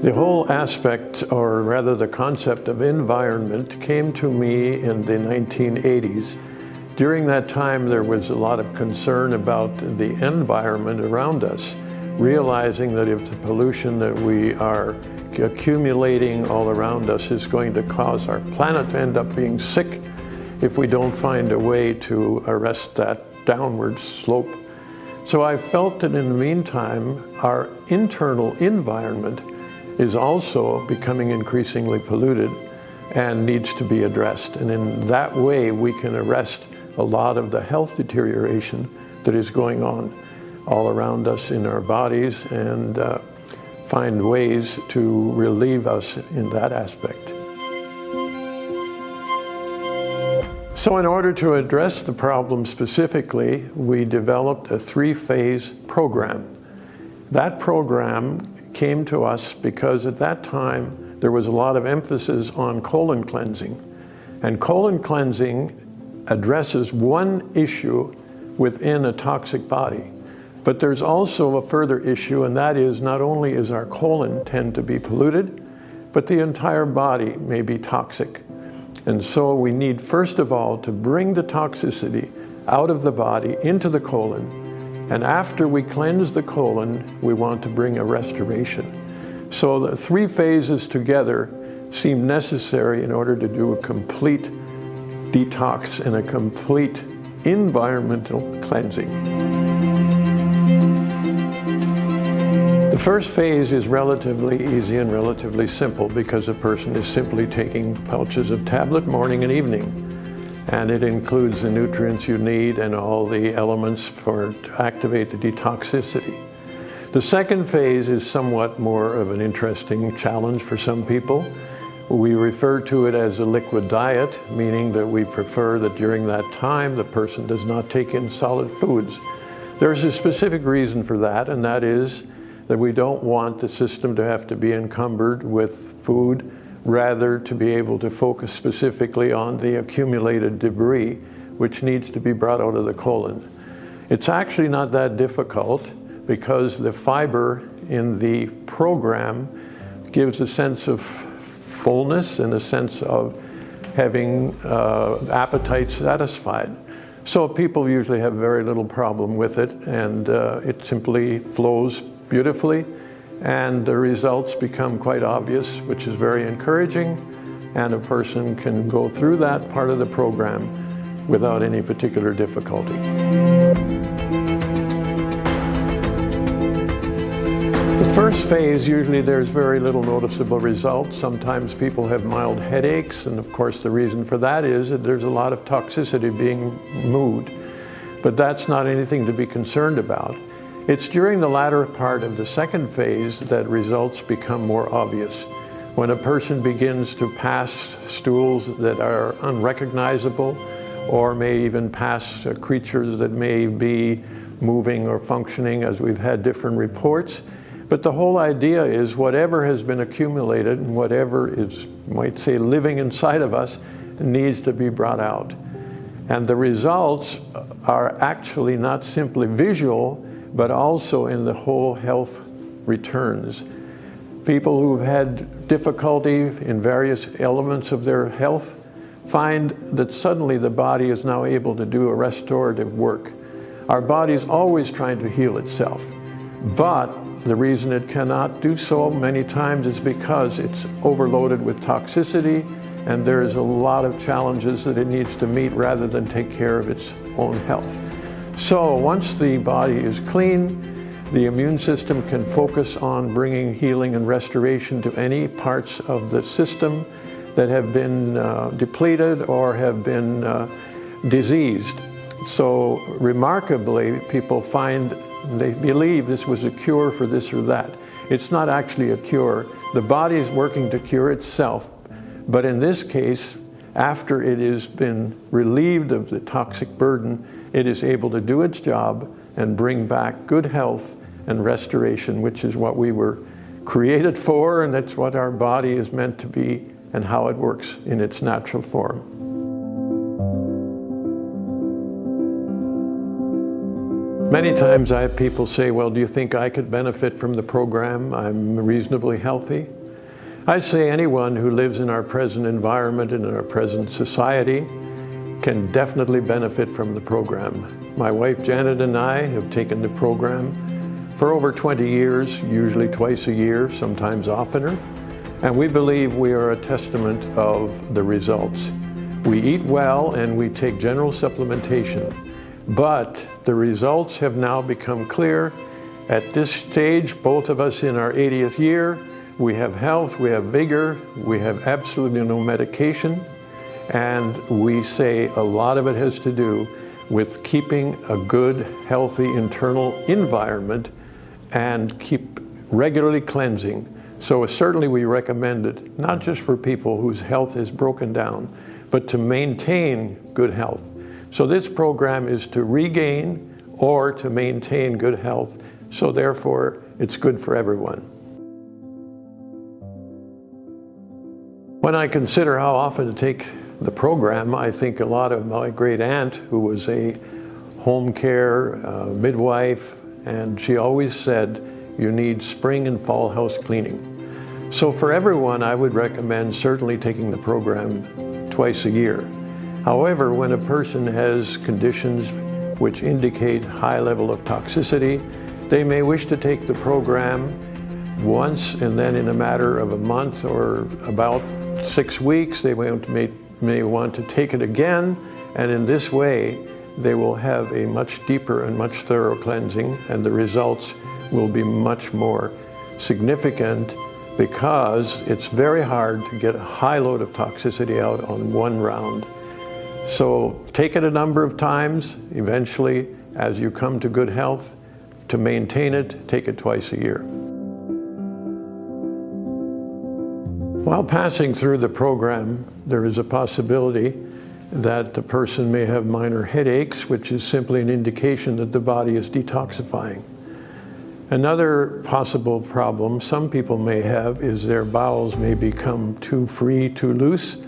The whole aspect, or rather the concept of environment, came to me in the 1980s. During that time, there was a lot of concern about the environment around us, realizing that if the pollution that we are accumulating all around us is going to cause our planet to end up being sick if we don't find a way to arrest that downward slope. So I felt that in the meantime, our internal environment is also becoming increasingly polluted and needs to be addressed. And in that way, we can arrest a lot of the health deterioration that is going on all around us in our bodies and find ways to relieve us in that aspect. So in order to address the problem specifically, we developed a 3-phase program. That program came to us because at that time there was a lot of emphasis on colon cleansing. And colon cleansing addresses one issue within a toxic body. But there's also a further issue, and that is not only is our colon tend to be polluted, but the entire body may be toxic. And so we need, first of all, to bring the toxicity out of the body into the colon. And after we cleanse the colon, we want to bring a restoration. So the 3 phases together seem necessary in order to do a complete detox and a complete environmental cleansing. The first phase is relatively easy and relatively simple because a person is simply taking pouches of tablet morning and evening. And it includes the nutrients you need and all the elements to activate the detoxicity. The second phase is somewhat more of an interesting challenge for some people. We refer to it as a liquid diet, meaning that we prefer that during that time the person does not take in solid foods. There's a specific reason for that, and that is that we don't want the system to have to be encumbered with food, rather to be able to focus specifically on the accumulated debris which needs to be brought out of the colon. It's actually not that difficult because the fiber in the program gives a sense of fullness and a sense of having appetite satisfied. So people usually have very little problem with it, and it simply flows beautifully, and the results become quite obvious, which is very encouraging, and a person can go through that part of the program without any particular difficulty. The first phase, usually there's very little noticeable results. Sometimes people have mild headaches, and of course the reason for that is that there's a lot of toxicity being moved, but that's not anything to be concerned about. It's during the latter part of the second phase that results become more obvious. When a person begins to pass stools that are unrecognizable, or may even pass creatures that may be moving or functioning, as we've had different reports. But the whole idea is whatever has been accumulated and whatever is, might say, living inside of us needs to be brought out. And the results are actually not simply visual, but also in the whole health returns. People who've had difficulty in various elements of their health find that suddenly the body is now able to do a restorative work. Our body is always trying to heal itself, but the reason it cannot do so many times is because it's overloaded with toxicity, and there is a lot of challenges that it needs to meet rather than take care of its own health. So once the body is clean, the immune system can focus on bringing healing and restoration to any parts of the system that have been depleted or have been diseased. So remarkably, people find they believe this was a cure for this or that. It's not actually a cure. The body is working to cure itself, but in this case, after it has been relieved of the toxic burden, it is able to do its job and bring back good health and restoration, which is what we were created for, and that's what our body is meant to be and how it works in its natural form. Many times I have people say, well, do you think I could benefit from the program? I'm reasonably healthy. I say anyone who lives in our present environment and in our present society can definitely benefit from the program. My wife Janet and I have taken the program for over 20 years, usually twice a year, sometimes oftener, and we believe we are a testament of the results. We eat well and we take general supplementation, but the results have now become clear. At this stage, both of us in our 80th year, we have health, we have vigor, we have absolutely no medication, and we say a lot of it has to do with keeping a good, healthy internal environment and keep regularly cleansing. So certainly we recommend it, not just for people whose health is broken down, but to maintain good health. So this program is to regain or to maintain good health, so therefore it's good for everyone. When I consider how often to take the program, I think a lot of my great aunt, who was a home care midwife, and she always said, you need spring and fall house cleaning. So for everyone, I would recommend certainly taking the program twice a year. However, when a person has conditions which indicate high level of toxicity, they may wish to take the program once, and then in a matter of a month or about 6 weeks, they may want to take it again, and in this way, they will have a much deeper and much thorough cleansing, and the results will be much more significant because it's very hard to get a high load of toxicity out on one round. So take it a number of times. Eventually, as you come to good health, to maintain it, take it twice a year. While passing through the program, there is a possibility that the person may have minor headaches, which is simply an indication that the body is detoxifying. Another possible problem some people may have is their bowels may become too free, too loose.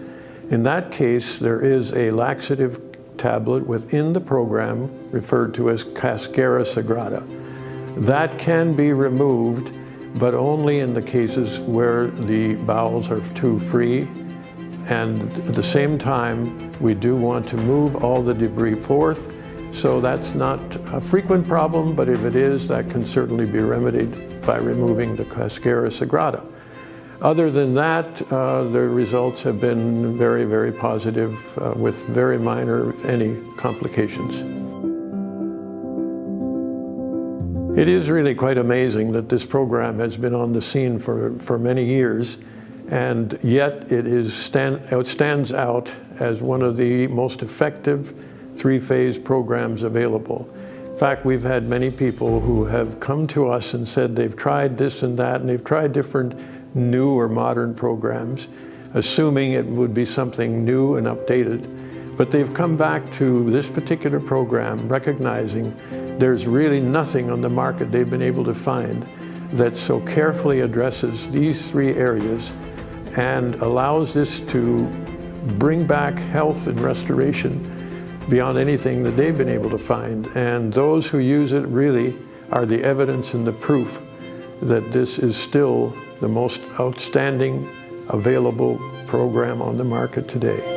In that case, there is a laxative tablet within the program referred to as Cascara Sagrada. That can be removed, but only in the cases where the bowels are too free. And at the same time, we do want to move all the debris forth. So that's not a frequent problem, but if it is, that can certainly be remedied by removing the Cascara Sagrada. Other than that, the results have been very, very positive with very minor, if any, complications. It is really quite amazing that this program has been on the scene for many years, and yet it stands out as one of the most effective three-phase programs available. In fact, we've had many people who have come to us and said they've tried this and that, and they've tried different new or modern programs, assuming it would be something new and updated. But they've come back to this particular program recognizing there's really nothing on the market they've been able to find that so carefully addresses these three areas and allows this to bring back health and restoration beyond anything that they've been able to find. And those who use it really are the evidence and the proof that this is still the most outstanding available program on the market today.